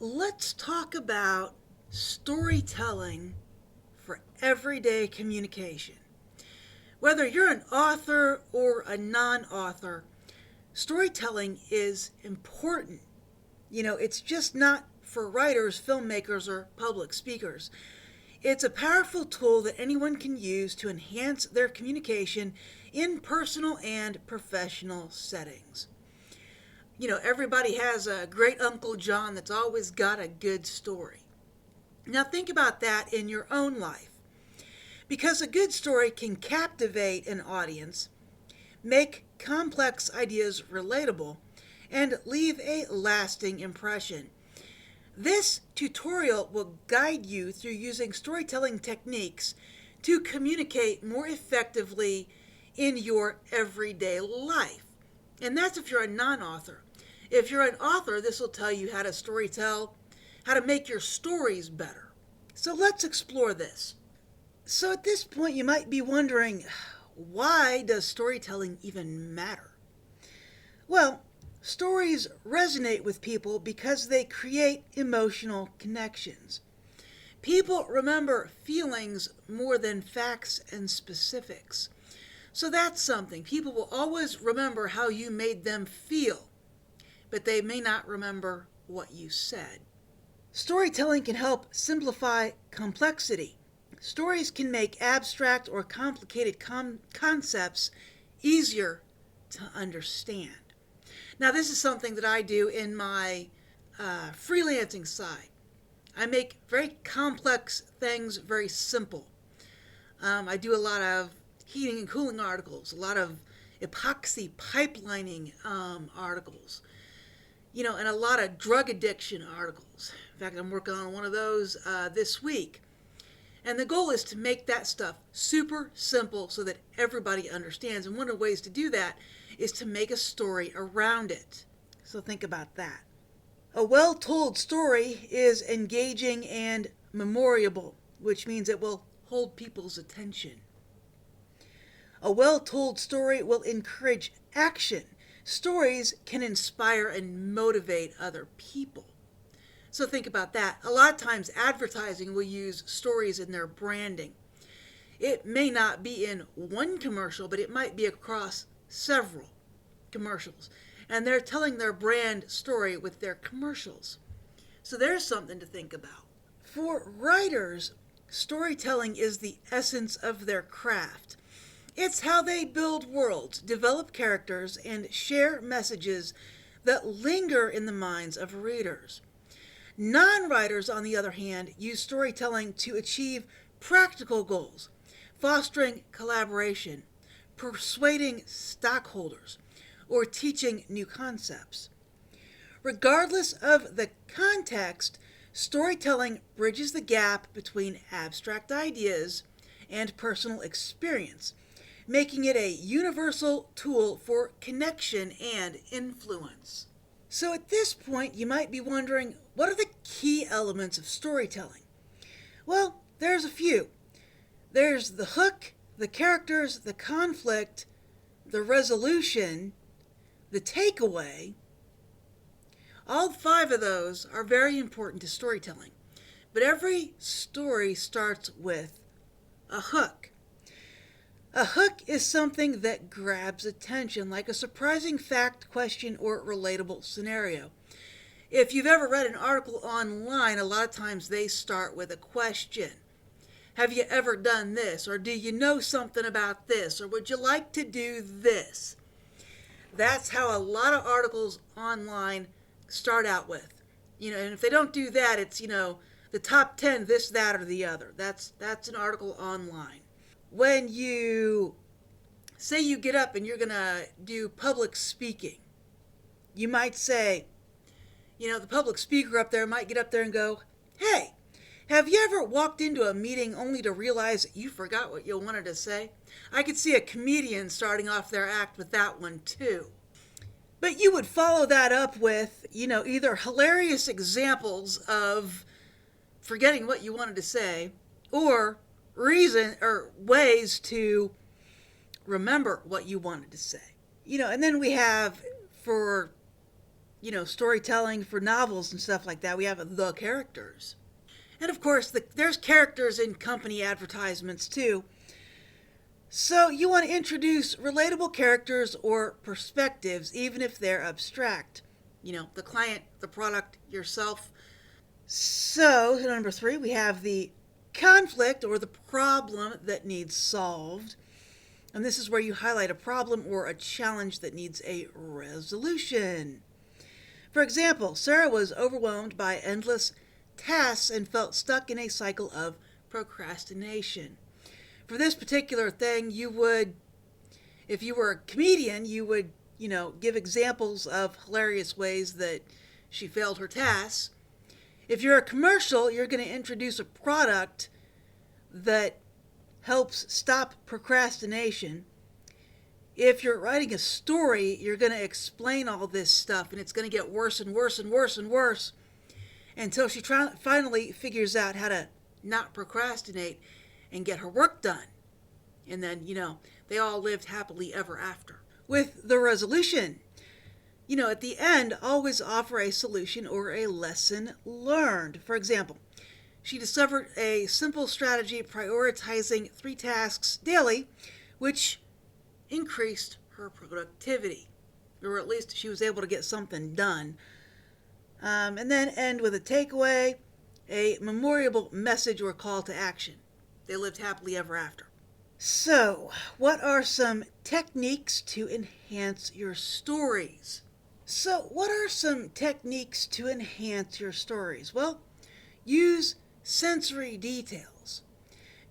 Let's talk about storytelling for everyday communication. Whether you're an author or a non author, storytelling is important. It's just not for writers, filmmakers, or public speakers. It's a powerful tool that anyone can use to enhance their communication in personal and professional settings. Everybody has a great Uncle John that's always got a good story. Now, think about that in your own life. Because a good story can captivate an audience, make complex ideas relatable, and leave a lasting impression. This tutorial will guide you through using storytelling techniques to communicate more effectively in your everyday life. And that's if you're a non author. If you're an author, this will tell you how to storytell, how to make your stories better. So let's explore this. So at this point, you might be wondering, why does storytelling even matter? Well, stories resonate with people because they create emotional connections. People remember feelings more than facts and specifics. So that's something. People will always remember how you made them feel, but they may not remember what you said. Storytelling can help simplify complexity. Stories can make abstract or complicated concepts easier to understand. Now, this is something that I do in my freelancing side. I make very complex things very simple. I do a lot of heating and cooling articles, a lot of epoxy pipelining articles, and a lot of drug addiction articles. In fact, I'm working on one of those this week. And the goal is to make that stuff super simple so that everybody understands. And one of the ways to do that is to make a story around it. So think about that. A well-told story is engaging and memorable, which means it will hold people's attention. A well-told story will encourage action. Stories can inspire and motivate other people. So think about that. A lot of times advertising will use stories in their branding. It may not be in one commercial, but it might be across several commercials. And they're telling their brand story with their commercials. So there's something to think about. For writers, storytelling is the essence of their craft. It's how they build worlds, develop characters, and share messages that linger in the minds of readers. Non-writers, on the other hand, use storytelling to achieve practical goals, fostering collaboration, persuading stockholders, or teaching new concepts. Regardless of the context, storytelling bridges the gap between abstract ideas and personal experience, making it a universal tool for connection and influence. So at this point, you might be wondering, what are the key elements of storytelling? Well, there's a few. There's the hook, the characters, the conflict, the resolution, the takeaway. All 5 of those are very important to storytelling. But every story starts with a hook. A hook is something that grabs attention, like a surprising fact, question, or relatable scenario. If you've ever read an article online, a lot of times they start with a question. Have you ever done this? Or do you know something about this? Or would you like to do this? That's how a lot of articles online start out with. And if they don't do that, it's, the top 10, this, that, or the other. That's an article online. When you say you get up and you're going to do public speaking, you might say, the public speaker up there might get up there and go, "Hey, have you ever walked into a meeting only to realize you forgot what you wanted to say?" I could see a comedian starting off their act with that one too. But you would follow that up with, either hilarious examples of forgetting what you wanted to say, or reason or ways to remember what you wanted to say. And then we have, for storytelling for novels and stuff like that, we have the characters. And of course, there's characters in company advertisements too. So you want to introduce relatable characters or perspectives, even if they're abstract. The client, the product, yourself. So, number 3, we have the conflict or the problem that needs solved. And this is where you highlight a problem or a challenge that needs a resolution. For example, Sarah was overwhelmed by endless tasks and felt stuck in a cycle of procrastination. For this particular thing, if you were a comedian, you would, give examples of hilarious ways that she failed her tasks. If you're a commercial, you're going to introduce a product that helps stop procrastination. If you're writing a story, you're going to explain all this stuff, and it's going to get worse and worse and worse and worse until she finally figures out how to not procrastinate and get her work done. And then, they all lived happily ever after. With the resolution, at the end, always offer a solution or a lesson learned. For example, she discovered a simple strategy prioritizing 3 tasks daily, which increased her productivity, or at least she was able to get something done. And then end with a takeaway, a memorable message or call to action. They lived happily ever after. So, what are some techniques to enhance your stories? Well, use sensory details.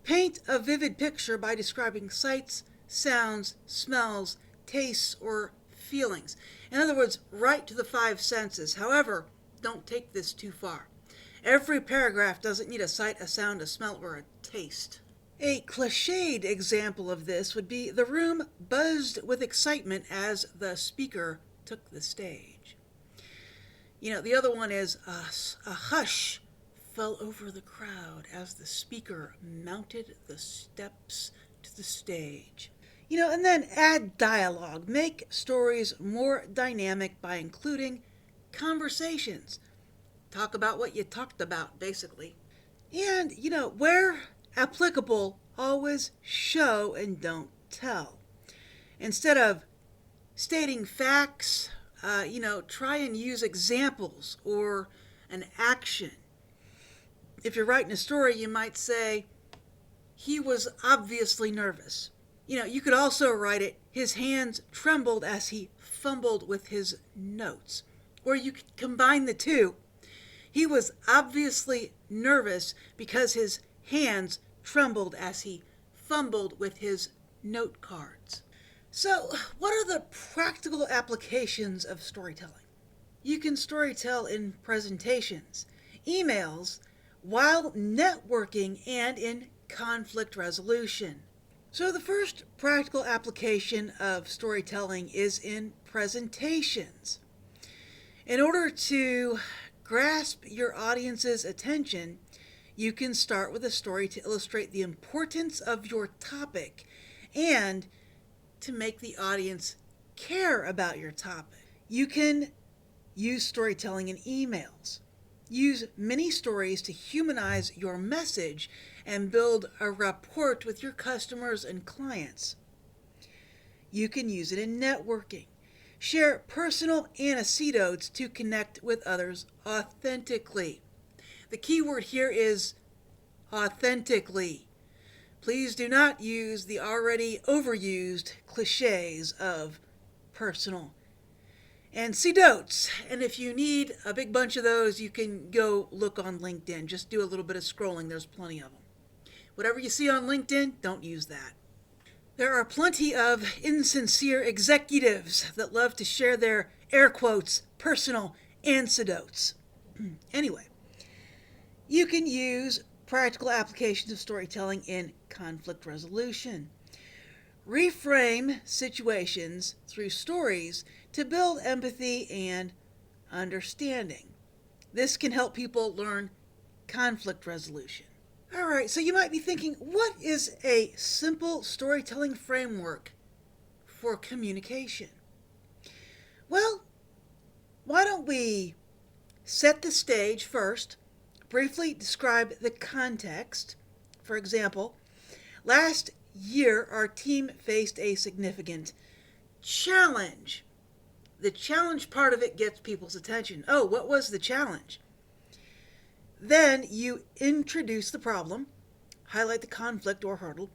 Paint a vivid picture by describing sights, sounds, smells, tastes, or feelings. In other words, write to the 5 senses. However, don't take this too far. Every paragraph doesn't need a sight, a sound, a smell, or a taste. A cliched example of this would be the room buzzed with excitement as the speaker took the stage. The other one is a hush fell over the crowd as the speaker mounted the steps to the stage. And then add dialogue. Make stories more dynamic by including conversations. Talk about what you talked about, basically. And, where applicable, always show and don't tell. Instead of stating facts, try and use examples or an action. If you're writing a story, you might say, he was obviously nervous. You could also write it, his hands trembled as he fumbled with his notes. Or you could combine the two. He was obviously nervous because his hands trembled as he fumbled with his note cards. So, what are the practical applications of storytelling? You can storytell in presentations, emails, while networking, and in conflict resolution. So the first practical application of storytelling is in presentations. In order to grasp your audience's attention, you can start with a story to illustrate the importance of your topic and to make the audience care about your topic. You can use storytelling in emails. Use mini stories to humanize your message and build a rapport with your customers and clients. You can use it in networking. Share personal anecdotes to connect with others authentically. The key word here is authentically. Please do not use the already overused cliches of personal anecdotes. And if you need a big bunch of those, you can go look on LinkedIn. Just do a little bit of scrolling. There's plenty of them. Whatever you see on LinkedIn, don't use that. There are plenty of insincere executives that love to share their, air quotes, personal anecdotes. Anyway, you can use practical applications of storytelling in conflict resolution. Reframe situations through stories to build empathy and understanding. This can help people learn conflict resolution. All right, so you might be thinking, what is a simple storytelling framework for communication? Well, why don't we set the stage first, briefly describe the context. For example, last year our team faced a significant challenge. The challenge part of it gets people's attention. Oh, what was the challenge? Then you introduce the problem, highlight the conflict or hurdle.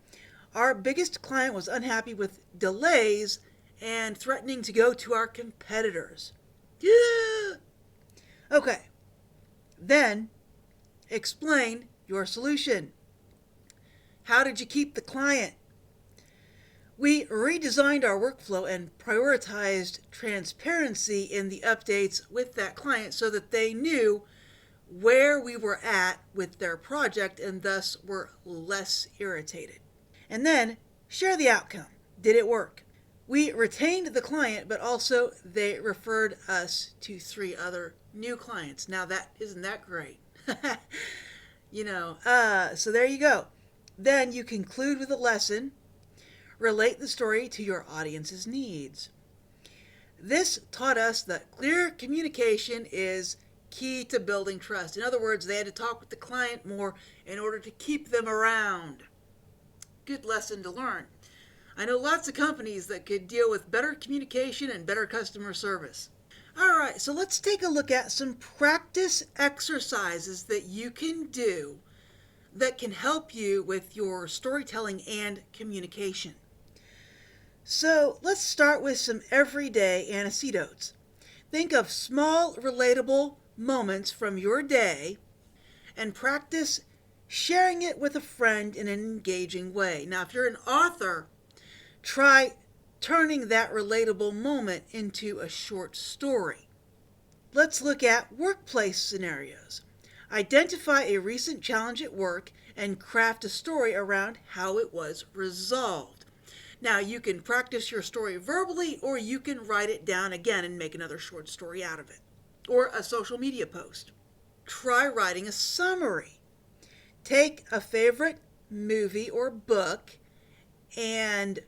Our biggest client was unhappy with delays and threatening to go to our competitors. Yeah. Okay. Then explain your solution. How did you keep the client? We redesigned our workflow and prioritized transparency in the updates with that client so that they knew where we were at with their project and thus were less irritated. And then share the outcome. Did it work? We retained the client, but also they referred us to 3 other new clients. Now isn't that great? So there you go. Then you conclude with a lesson. Relate the story to your audience's needs. This taught us that clear communication is key to building trust. In other words, they had to talk with the client more in order to keep them around. Good lesson to learn. I know lots of companies that could deal with better communication and better customer service. All right, so let's take a look at some practice exercises that you can do that can help you with your storytelling and communication. So let's start with some everyday anecdotes. Think of small, relatable moments from your day and practice sharing it with a friend in an engaging way. Now, if you're an author, try turning that relatable moment into a short story. Let's look at workplace scenarios. Identify a recent challenge at work and craft a story around how it was resolved. Now, you can practice your story verbally, or you can write it down again and make another short story out of it, or a social media post. Try writing a summary. Take a favorite movie or book and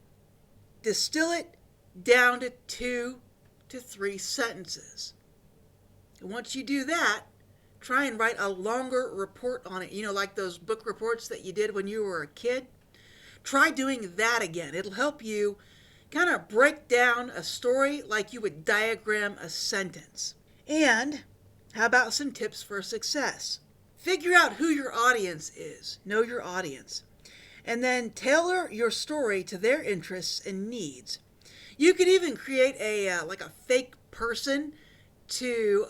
distill it down to 2 to 3 sentences. And once you do that, try and write a longer report on it. Like those book reports that you did when you were a kid. Try doing that again. It'll help you kind of break down a story like you would diagram a sentence. And how about some tips for success? Figure out who your audience is. Know your audience. And then tailor your story to their interests and needs. You could even create a fake person to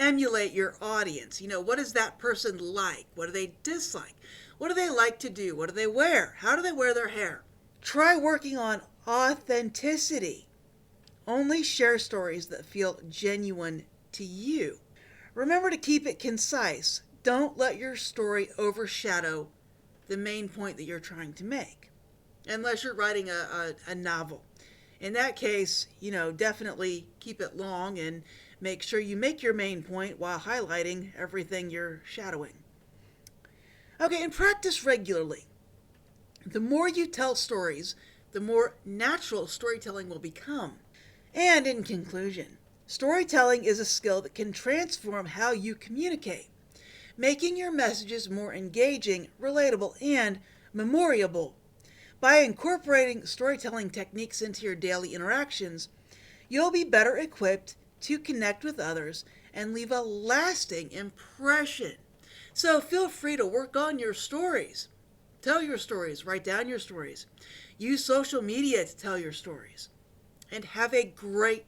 emulate your audience. What is that person like? What do they dislike? What do they like to do? What do they wear? How do they wear their hair? Try working on authenticity. Only share stories that feel genuine to you. Remember to keep it concise. Don't let your story overshadow the main point that you're trying to make, unless you're writing a novel. In that case, definitely keep it long and make sure you make your main point while highlighting everything you're shadowing. Okay, and practice regularly. The more you tell stories, the more natural storytelling will become. And in conclusion, storytelling is a skill that can transform how you communicate, making your messages more engaging, relatable, and memorable. By incorporating storytelling techniques into your daily interactions, you'll be better equipped to connect with others and leave a lasting impression. So feel free to work on your stories. Tell your stories, write down your stories. Use social media to tell your stories. And have a great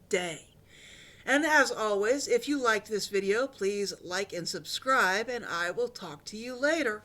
day. And as always, if you liked this video, please like and subscribe, and I will talk to you later.